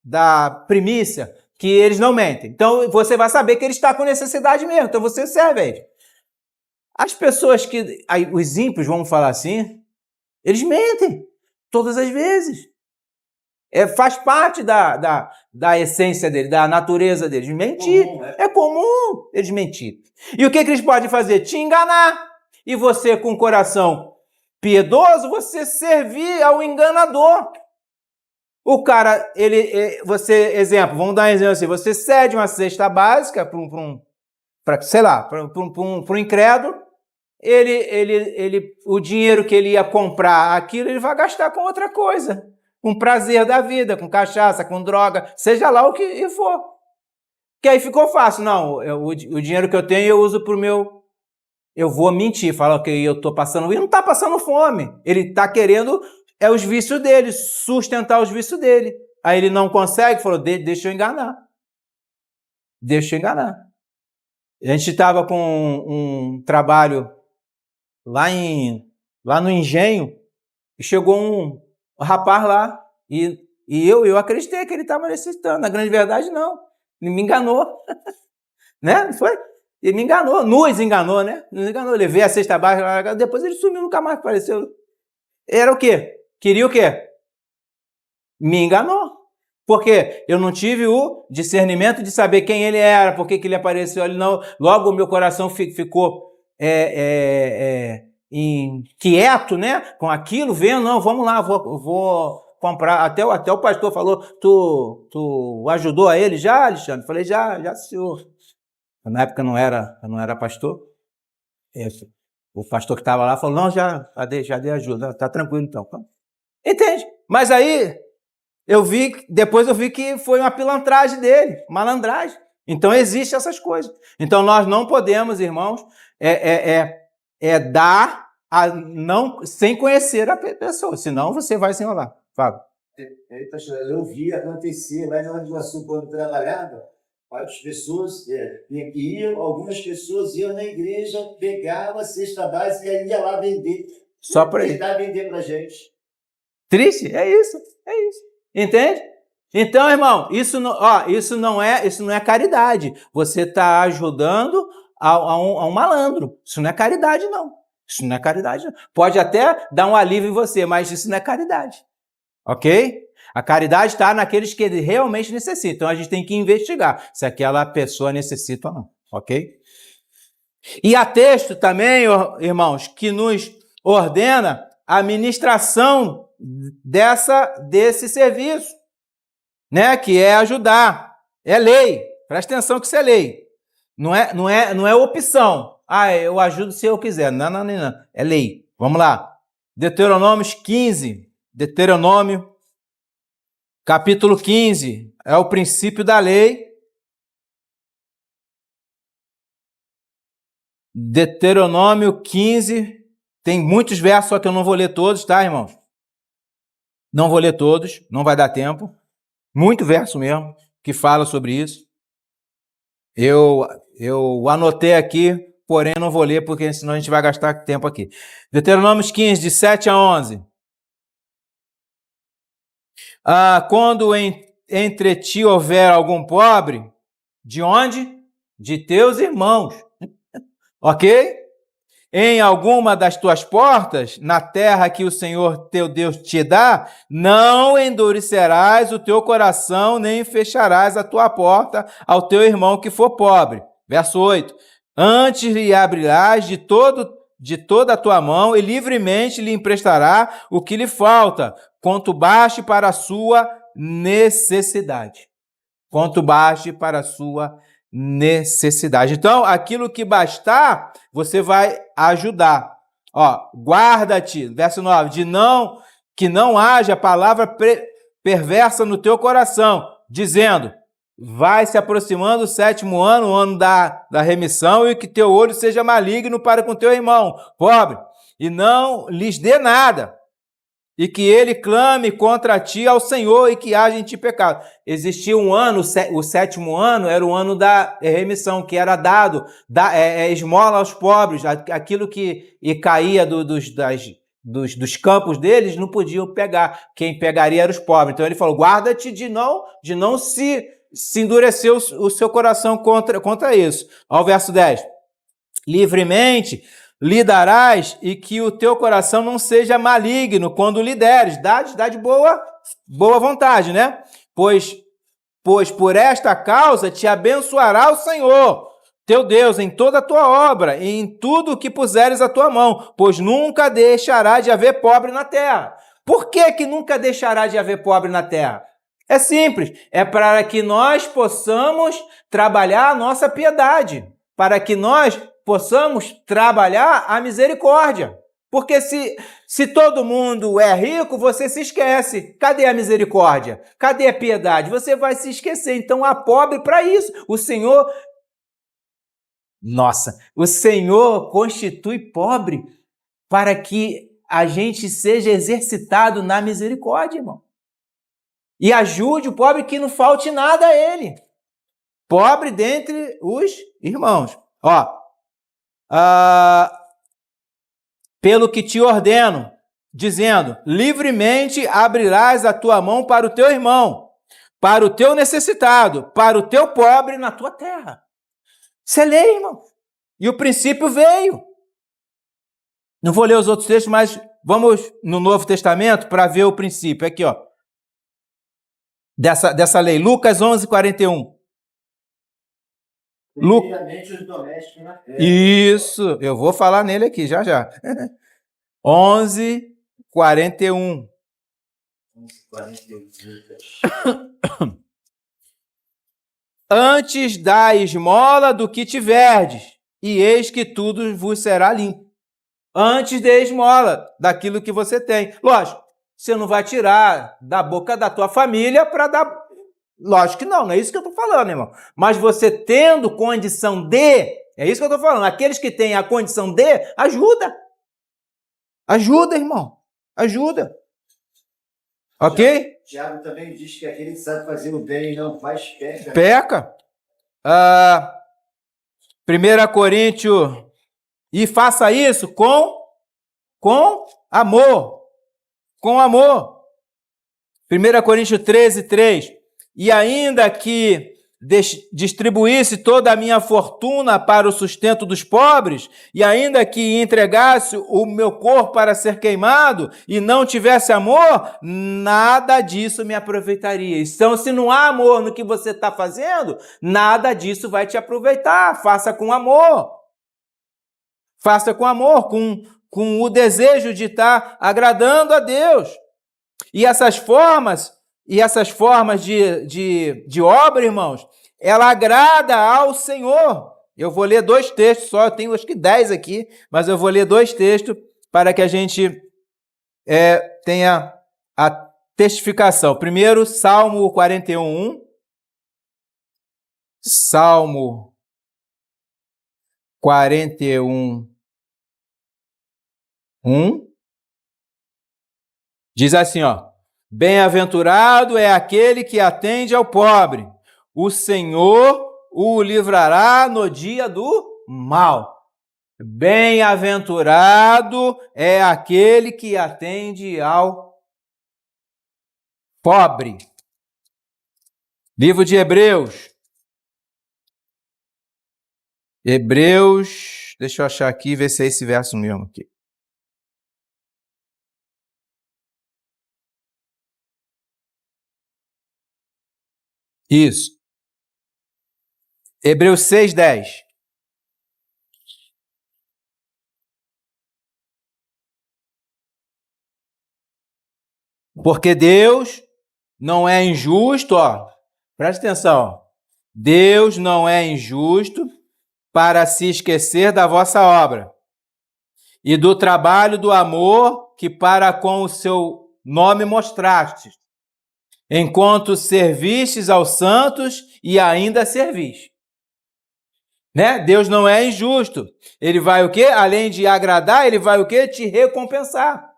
da primícia que eles não mentem. Então, você vai saber que ele está com necessidade mesmo, então você serve a ele. As pessoas que, os ímpios, vamos falar assim, eles mentem todas as vezes. Faz parte da essência dele, da natureza deles, mentir. Comum, né? É comum eles mentir. E o que eles podem fazer? Te enganar. E você, com o coração piedoso, você servir ao enganador. O cara, exemplo, vamos dar um exemplo assim, você cede uma cesta básica para um incrédulo, o dinheiro que ele ia comprar aquilo, ele vai gastar com outra coisa. Com prazer da vida, com cachaça, com droga, seja lá o que for. Que aí ficou fácil. Não, o dinheiro que eu tenho eu uso para o meu... Eu vou mentir, falar que eu estou passando... Ele não está passando fome. Ele está querendo os vícios dele, sustentar os vícios dele. Aí ele não consegue, falou, deixa eu enganar. Deixa eu enganar. A gente estava com um trabalho lá no engenho e chegou um rapaz lá e eu acreditei que ele estava necessitando. Na grande verdade, não. Ele me enganou. Né? Não foi? Ele me enganou. Nos enganou, né? Nos enganou. Eu levei a cesta básica, depois ele sumiu, nunca mais apareceu. Era o quê? Queria o quê? Me enganou. Porque eu não tive o discernimento de saber quem ele era, por que ele apareceu ali, não. Logo o meu coração ficou inquieto, né? Com aquilo, vendo, não, vamos lá, vou comprar. Até o pastor falou, tu ajudou a ele já, Alexandre? Falei, já, senhor. Na época eu não era pastor. O pastor que estava lá falou, não, já dei ajuda, tá tranquilo então. Entende? Mas aí depois eu vi que foi uma pilantragem dele, malandragem. Então existem essas coisas. Então nós não podemos, irmãos, dar sem conhecer a pessoa, senão você vai se enrolar. Fala. Eu vi acontecer lá em Nova Iguaçu, quando trabalhava, as pessoas algumas pessoas iam na igreja, pegavam a cesta básica e ia lá vender. Só para ele. Vender para gente. Triste? É isso. Entende? Então, irmão, isso não é caridade. Você está ajudando a um malandro. Isso não é caridade, não. Isso não é caridade, não. Pode até dar um alívio em você, mas isso não é caridade. Ok? A caridade está naqueles que realmente necessitam. Então, a gente tem que investigar se aquela pessoa necessita ou não. Ok? E há texto também, irmãos, que nos ordena a administração desse serviço, né? Que é ajudar. É lei. Presta atenção que isso é lei. Não é opção. Eu ajudo se eu quiser. Não. É lei. Vamos lá. Deuteronômio 15. Deuteronômio, capítulo 15. É o princípio da lei. Deuteronômio 15. Tem muitos versos, só que eu não vou ler todos, tá, irmãos? Não vou ler todos, não vai dar tempo. Muito verso mesmo que fala sobre isso. Eu anotei aqui, porém não vou ler, porque senão a gente vai gastar tempo aqui. Deuteronômio 15, de 7 a 11. Quando entre ti houver algum pobre, de onde? De teus irmãos. Ok? Em alguma das tuas portas, na terra que o Senhor teu Deus te dá, não endurecerás o teu coração, nem fecharás a tua porta ao teu irmão que for pobre. Verso 8. Antes lhe abrirás de toda a tua mão e livremente lhe emprestará o que lhe falta, quanto baste para a sua necessidade. Quanto baste para a sua necessidade. Então, aquilo que bastar, você vai ajudar. Ó, guarda-te, verso 9, que não haja palavra perversa no teu coração, dizendo, vai se aproximando o 7º ano, o ano da remissão, e que teu olho seja maligno para com teu irmão, pobre, e não lhes dê nada, e que ele clame contra ti ao Senhor e que haja em ti pecado. Existia um ano, o 7º ano era o ano da remissão, que era dado, esmola aos pobres, aquilo que caía dos campos deles, não podiam pegar. Quem pegaria eram os pobres. Então ele falou, guarda-te de não se endurecer o seu coração contra isso. Ao verso 10. Livremente lhe darás e que o teu coração não seja maligno quando lhe deres. Dá de boa vontade, né? Pois por esta causa te abençoará o Senhor, teu Deus, em toda a tua obra, e em tudo o que puseres a tua mão, pois nunca deixará de haver pobre na terra. Por que nunca deixará de haver pobre na terra? É simples, é para que nós possamos trabalhar a nossa piedade, para que nós possamos trabalhar a misericórdia. Porque se todo mundo é rico, você se esquece. Cadê a misericórdia? Cadê a piedade? Você vai se esquecer. Então, há pobre para isso. O Senhor constitui pobre para que a gente seja exercitado na misericórdia, irmão. E ajude o pobre que não falte nada a ele. Pobre dentre os irmãos. Ó, pelo que te ordeno, dizendo, livremente abrirás a tua mão para o teu irmão, para o teu necessitado, para o teu pobre na tua terra. Você lê, irmão. E o princípio veio. Não vou ler os outros textos, mas vamos no Novo Testamento para ver o princípio. Aqui, ó. Dessa lei. Lucas 11:41. Primeiramente os domésticos na terra. Isso, eu vou falar nele aqui, já. 11:41. 11:41. Antes da esmola do que tiverdes, e eis que tudo vos será limpo. Antes da esmola, daquilo que você tem. Lógico, você não vai tirar da boca da tua família para dar... Lógico que não é isso que eu estou falando, irmão. Mas você tendo condição de... É isso que eu estou falando. Aqueles que têm a condição de, ajuda. Ajuda, irmão. Ajuda. Ok? Tiago também diz que aquele que sabe fazer o bem e não faz, peca. Peca. 1 Coríntios. E faça isso com amor. Com amor. 1 Coríntios 13:3. E ainda que distribuísse toda a minha fortuna para o sustento dos pobres, e ainda que entregasse o meu corpo para ser queimado, e não tivesse amor, nada disso me aproveitaria. Então, se não há amor no que você está fazendo, nada disso vai te aproveitar. Faça com amor. Faça com amor, com o desejo de estar agradando a Deus. E essas formas de obra, irmãos, ela agrada ao Senhor. Eu vou ler 2 textos só, eu tenho acho que 10 aqui, mas eu vou ler 2 textos para que a gente tenha a testificação. Primeiro, Salmo 41:1. Salmo 41:1. Diz assim, ó. Bem-aventurado é aquele que atende ao pobre. O Senhor o livrará no dia do mal. Bem-aventurado é aquele que atende ao pobre. Livro de Hebreus. Hebreus, deixa eu achar aqui, ver se é esse verso mesmo aqui. Isso. Hebreus 6:10. Porque Deus não é injusto, ó. Presta atenção. Deus não é injusto para se esquecer da vossa obra e do trabalho do amor que para com o seu nome mostrastes, enquanto servistes aos santos e ainda servis. Né? Deus não é injusto. Ele vai o quê? Além de agradar, ele vai o quê? Te recompensar.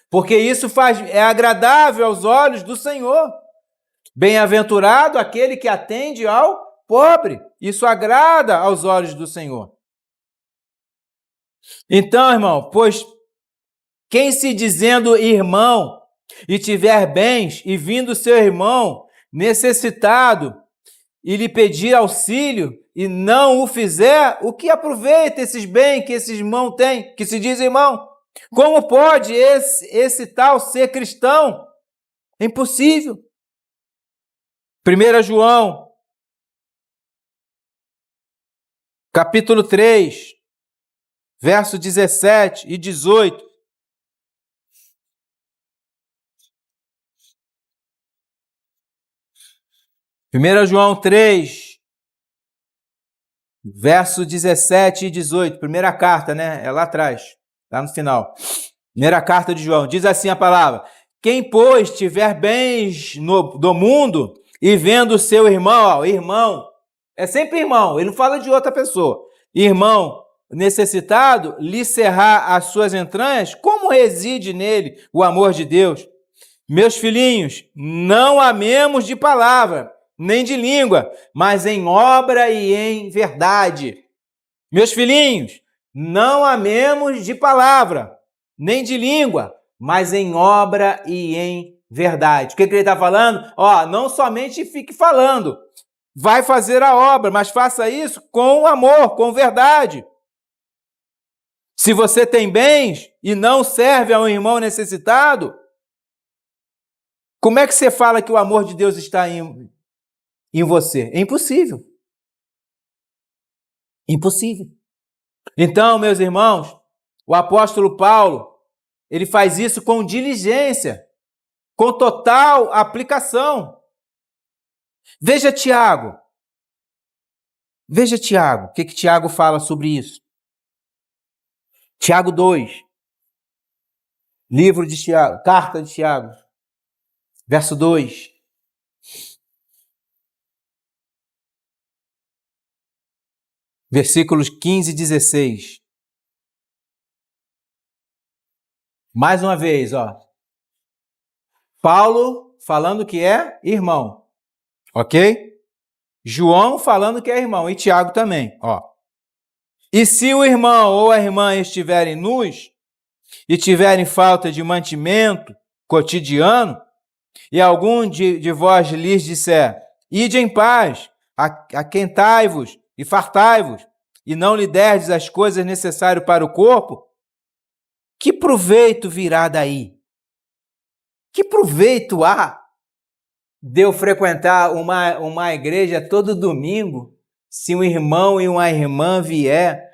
Porque isso é agradável aos olhos do Senhor. Bem-aventurado aquele que atende ao pobre. Isso agrada aos olhos do Senhor. Então, irmão, pois quem se dizendo irmão e tiver bens e vindo seu irmão necessitado e lhe pedir auxílio e não o fizer, o que aproveita esses bens que esse irmão tem, que se diz irmão? Como pode esse tal ser cristão? É impossível. 1 João, capítulo 3, verso 17 e 18. 1 João 3, verso 17 e 18. Primeira carta, né? É lá atrás, lá no final. Primeira carta de João. Diz assim a palavra: quem, pois, tiver bens do mundo e vendo o seu irmão, irmão, é sempre irmão, ele não fala de outra pessoa. Irmão necessitado, lhe cerrar as suas entranhas, como reside nele o amor de Deus? Meus filhinhos, não amemos de palavra, nem de língua, mas em obra e em verdade. Meus filhinhos, não amemos de palavra, nem de língua, mas em obra e em verdade. O que ele está falando? Não somente fique falando, vai fazer a obra, mas faça isso com amor, com verdade. Se você tem bens e não serve a um irmão necessitado, como é que você fala que o amor de Deus está em você? É impossível. Impossível. Então, meus irmãos, o apóstolo Paulo, ele faz isso com diligência, com total aplicação. Veja Tiago. O que Tiago fala sobre isso? Tiago 2, livro de Tiago, carta de Tiago, verso 2. Versículos 15 e 16. Mais uma vez, Paulo falando que é irmão, ok? João falando que é irmão e Tiago também, E se o irmão ou a irmã estiverem nus e tiverem falta de mantimento cotidiano, e algum de vós lhes disser, ide em paz, aquentai-vos e fartai-vos, e não lhe derdes as coisas necessárias para o corpo, que proveito virá daí? Que proveito há de eu frequentar uma igreja todo domingo, se um irmão e uma irmã vier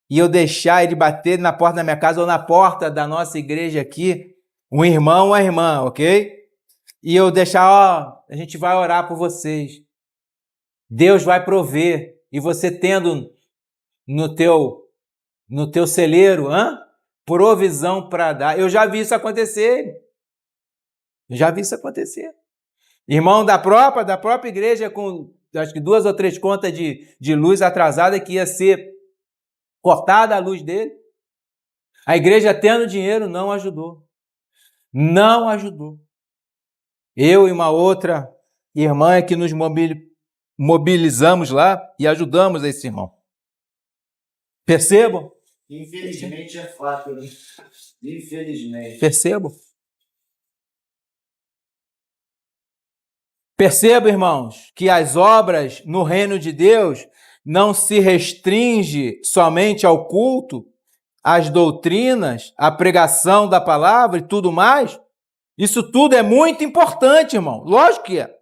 e eu deixar ele bater na porta da minha casa ou na porta da nossa igreja aqui, um irmão ou uma irmã, ok? E eu deixar, a gente vai orar por vocês. Deus vai prover. E você tendo no teu celeiro, provisão para dar. Eu já vi isso acontecer. Irmão da própria igreja com, acho que 2 ou 3 contas de luz atrasada que ia ser cortada a luz dele. A igreja tendo dinheiro não ajudou. Não ajudou. Eu e uma outra irmã que nos mobilizamos lá e ajudamos esse irmão. Percebam? Infelizmente é fato, né? Infelizmente. Perceba, irmãos, que as obras no reino de Deus não se restringe somente ao culto, às doutrinas, à pregação da palavra e tudo mais. Isso tudo é muito importante, irmão. Lógico que é.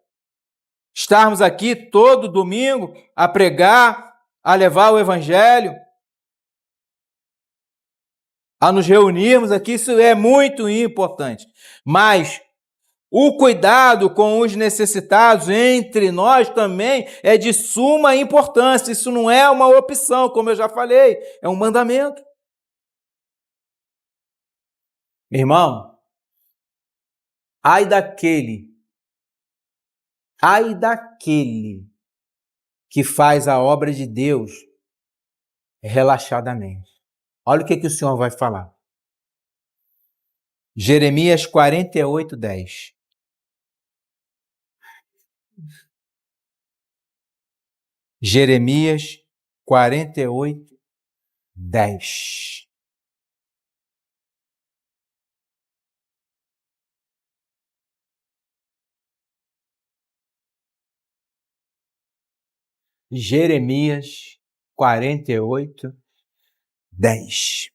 Estarmos aqui todo domingo a pregar, a levar o evangelho, a nos reunirmos aqui, isso é muito importante. Mas O cuidado com os necessitados entre nós também é de suma importância. Isso não é uma opção, como eu já falei, é um mandamento. Irmão, ai daquele que faz a obra de Deus relaxadamente. Olha o que o Senhor vai falar. Jeremias 48:10. Jeremias 48:10. Jeremias 48:10.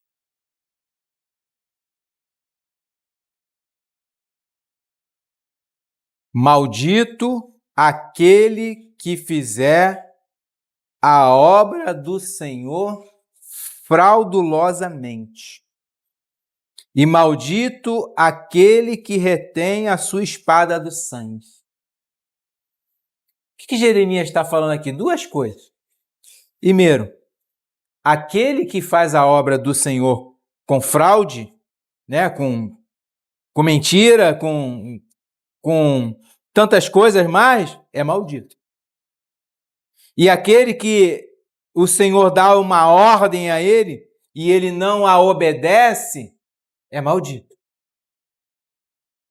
Maldito aquele que fizer a obra do Senhor fraudulosamente. E maldito aquele que retém a sua espada do sangue. O que Jeremias está falando aqui? Duas coisas. Primeiro, aquele que faz a obra do Senhor com fraude, né, com mentira, com tantas coisas mais, é maldito. E aquele que o Senhor dá uma ordem a ele e ele não a obedece, é maldito.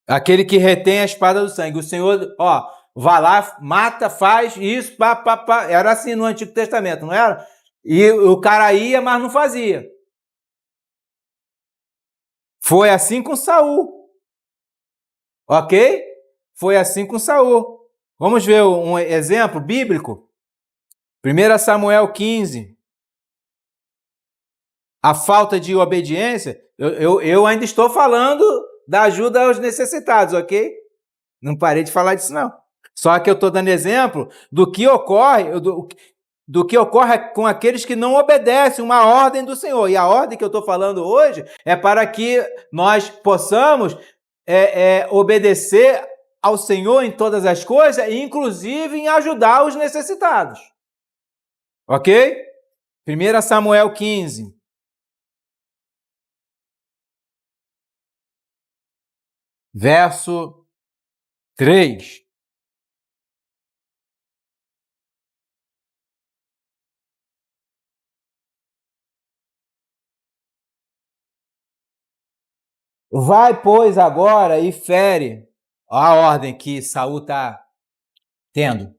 Aquele que retém a espada do sangue. O Senhor, vai lá, mata, faz isso, pá. Era assim no Antigo Testamento, não era? E o cara ia, mas não fazia. Foi assim com Saul. Ok? Foi assim com Saul. Vamos ver um exemplo bíblico? 1 Samuel 15. A falta de obediência, eu ainda estou falando da ajuda aos necessitados, ok? Não parei de falar disso, não. Só que eu estou dando exemplo do que ocorre, do que ocorre com aqueles que não obedecem uma ordem do Senhor. E a ordem que eu estou falando hoje é para que nós possamos obedecer ao Senhor em todas as coisas, inclusive em ajudar os necessitados. Ok? 1 Samuel 15. Verso 3. Vai, pois, agora e fere. Olha a ordem que Saul está tendo.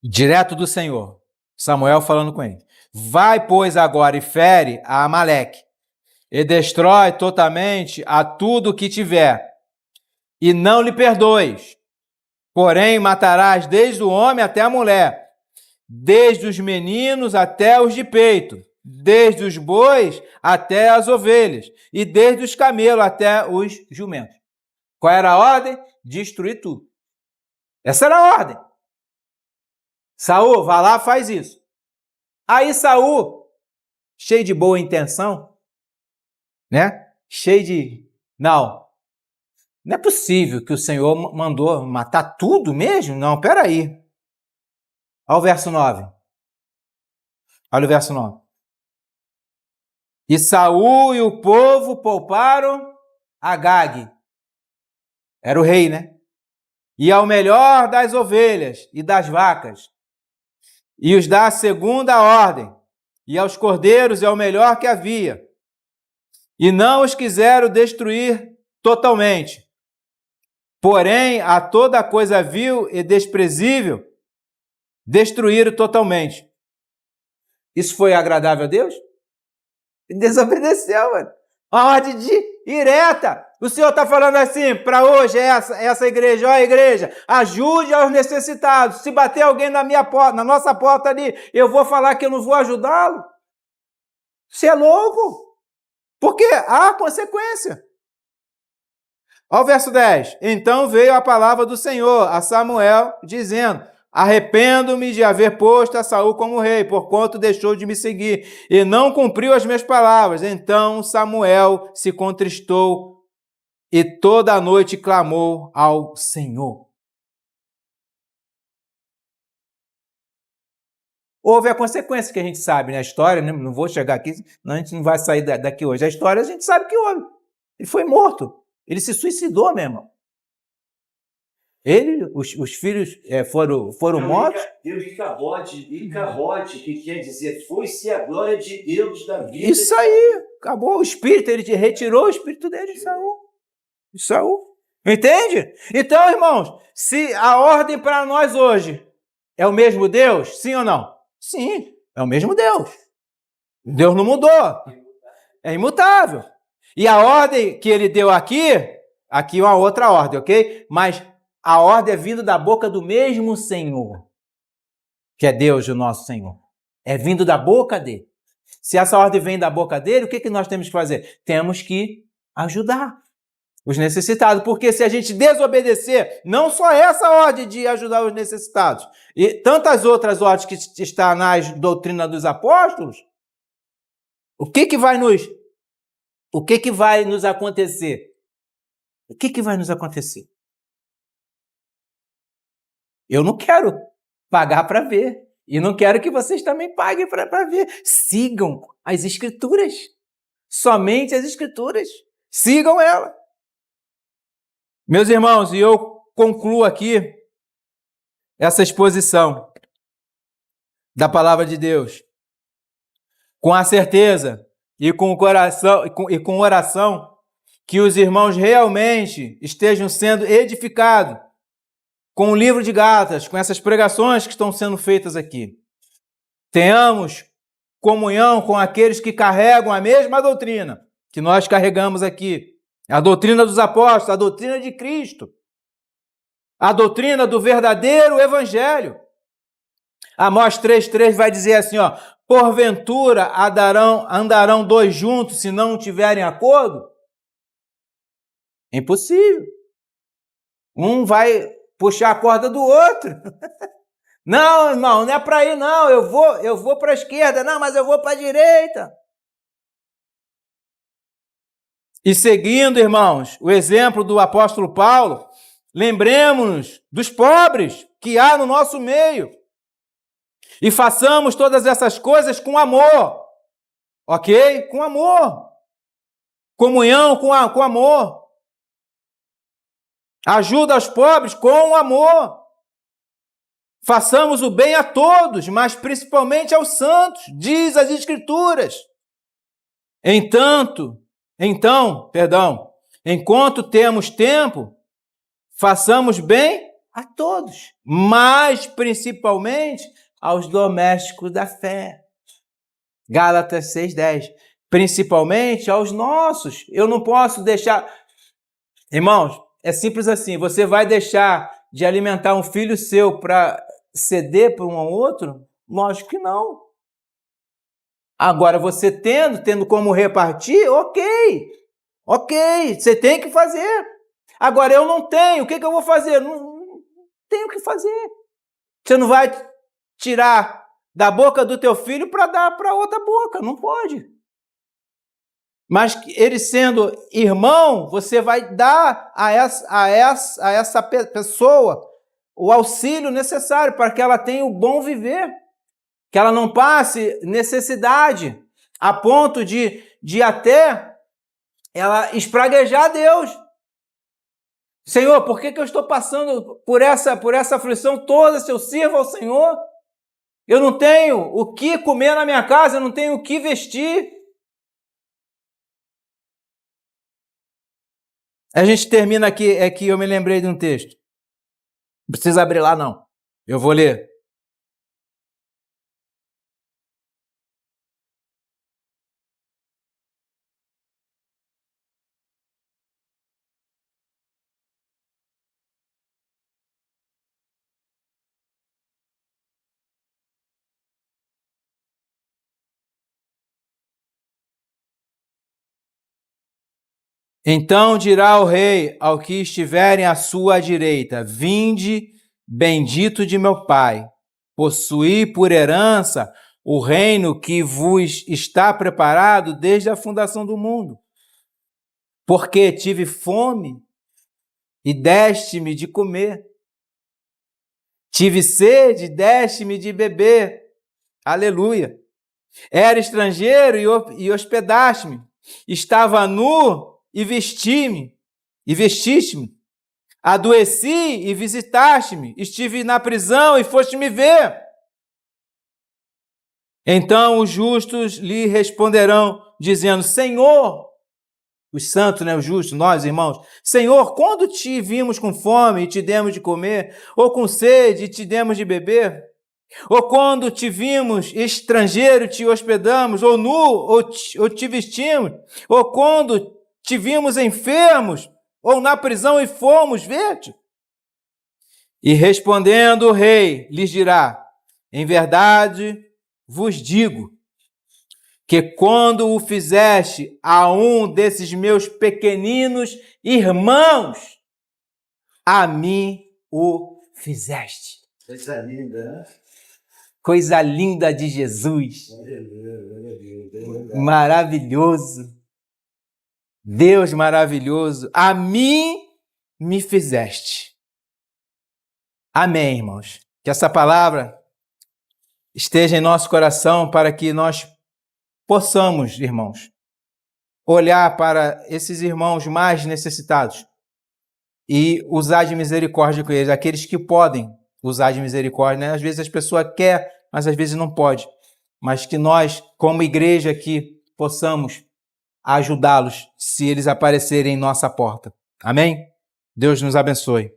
Direto do Senhor. Samuel falando com ele. Vai, pois, agora e fere a Amaleque, e destrói totalmente a tudo que tiver, e não lhe perdoes. Porém, matarás desde o homem até a mulher, desde os meninos até os de peito, desde os bois até as ovelhas, e desde os camelos até os jumentos. Qual era a ordem? Destruir tudo. Essa era a ordem. Saul, vai lá, faz isso. Aí Saul, cheio de boa intenção, né? Cheio de... Não é possível que o Senhor mandou matar tudo mesmo? Não, peraí. Olha o verso 9. Olha o verso 9. E Saul e o povo pouparam Agag. Era o rei, né? E ao melhor das ovelhas e das vacas, e os da segunda ordem, e aos cordeiros e ao melhor que havia. E não os quiseram destruir totalmente. Porém, a toda coisa vil e desprezível, destruíram totalmente. Isso foi agradável a Deus? Ele desobedeceu, mano. Uma ordem direta. O Senhor está falando assim, para hoje, essa igreja, ó igreja, ajude aos necessitados. Se bater alguém na minha porta, na nossa porta ali, eu vou falar que eu não vou ajudá-lo? Você é louco? Porque há consequência. Olha o verso 10. Então veio a palavra do Senhor a Samuel, dizendo: arrependo-me de haver posto a Saul como rei, porquanto deixou de me seguir, e não cumpriu as minhas palavras. Então Samuel se contristou e toda a noite clamou ao Senhor. Houve a consequência que a gente sabe, né? A história, né? Não vou chegar aqui, não, a gente não vai sair daqui hoje. A história a gente sabe que houve. Ele foi morto. Ele se suicidou, meu irmão. Os filhos foram mortos. Deu Icabote, que quer dizer, foi-se a glória de Deus da vida. Isso aí, acabou o espírito, ele retirou o espírito dele de Saul. Entende? Então, irmãos, se a ordem para nós hoje é o mesmo Deus, sim ou não? Sim, é o mesmo Deus. Deus não mudou. É imutável. E a ordem que ele deu aqui é uma outra ordem, ok? Mas a ordem é vindo da boca do mesmo Senhor, que é Deus, o nosso Senhor. É vindo da boca dele. Se essa ordem vem da boca dele, o que nós temos que fazer? Temos que ajudar os necessitados, porque se a gente desobedecer, não só essa ordem de ajudar os necessitados, e tantas outras ordens que estão na doutrina dos apóstolos, o que vai nos acontecer? O que vai nos acontecer? Eu não quero pagar para ver, e não quero que vocês também paguem para ver. Sigam as Escrituras, somente as Escrituras, sigam ela. Meus irmãos, e eu concluo aqui essa exposição da palavra de Deus com a certeza e com o coração e com oração que os irmãos realmente estejam sendo edificados com o livro de Gálatas, com essas pregações que estão sendo feitas aqui. Tenhamos comunhão com aqueles que carregam a mesma doutrina que nós carregamos aqui. A doutrina dos apóstolos, a doutrina de Cristo, a doutrina do verdadeiro evangelho. Amós 3,3 vai dizer assim, ó, porventura andarão dois juntos se não tiverem acordo? É impossível. Um vai puxar a corda do outro. Não, irmão, não é para ir não, eu vou para a esquerda, não, mas eu vou para a direita. E seguindo, irmãos, o exemplo do apóstolo Paulo, lembremos-nos dos pobres que há no nosso meio e façamos todas essas coisas com amor, ok? Com amor. Comunhão com amor. Ajuda aos pobres com amor. Façamos o bem a todos, mas principalmente aos santos, diz as Escrituras. Enquanto temos tempo, façamos bem a todos, mas principalmente aos domésticos da fé. Gálatas 6,10. Principalmente aos nossos. Eu não posso deixar... Irmãos, é simples assim. Você vai deixar de alimentar um filho seu para ceder para um ou outro? Lógico que não. Agora, você tendo como repartir, ok, você tem que fazer. Agora, eu não tenho, o que eu vou fazer? Não tenho o que fazer. Você não vai tirar da boca do teu filho para dar para outra boca, não pode. Mas ele sendo irmão, você vai dar a essa pessoa o auxílio necessário para que ela tenha o bom viver. Que ela não passe necessidade a ponto de até ela espraguejar Deus. Senhor, por que eu estou passando por essa aflição toda se eu sirvo ao Senhor? Eu não tenho o que comer na minha casa, eu não tenho o que vestir. A gente termina aqui, eu me lembrei de um texto. Não precisa abrir lá, não. Eu vou ler. Então dirá o rei ao que estiverem à sua direita: Vinde, bendito de meu Pai, possuí por herança o reino que vos está preparado desde a fundação do mundo. Porque tive fome e deste-me de comer. Tive sede, deste-me de beber. Aleluia. Era estrangeiro e hospedaste-me. Estava nu e vestiste-me. Adoeci e visitaste-me. Estive na prisão e foste me ver. Então os justos lhe responderão, dizendo: Senhor, os santos, os justos, nós, irmãos, Senhor, quando te vimos com fome e te demos de comer, ou com sede e te demos de beber? Ou quando te vimos estrangeiro, te hospedamos, ou nu, ou te vestimos? Ou quando te vimos enfermos, ou na prisão e fomos ver-te? E respondendo o rei, lhes dirá: em verdade vos digo, que quando o fizeste a um desses meus pequeninos irmãos, a mim o fizeste. Coisa linda, né? Coisa linda de Jesus. Maravilhoso. Deus maravilhoso. A mim me fizeste. Amém, irmãos. Que essa palavra esteja em nosso coração para que nós possamos, irmãos, olhar para esses irmãos mais necessitados e usar de misericórdia com eles, aqueles que podem usar de misericórdia, né? Às vezes as pessoas querem, mas às vezes não pode. Mas que nós, como igreja aqui, possamos ajudá-los se eles aparecerem em nossa porta. Amém? Deus nos abençoe.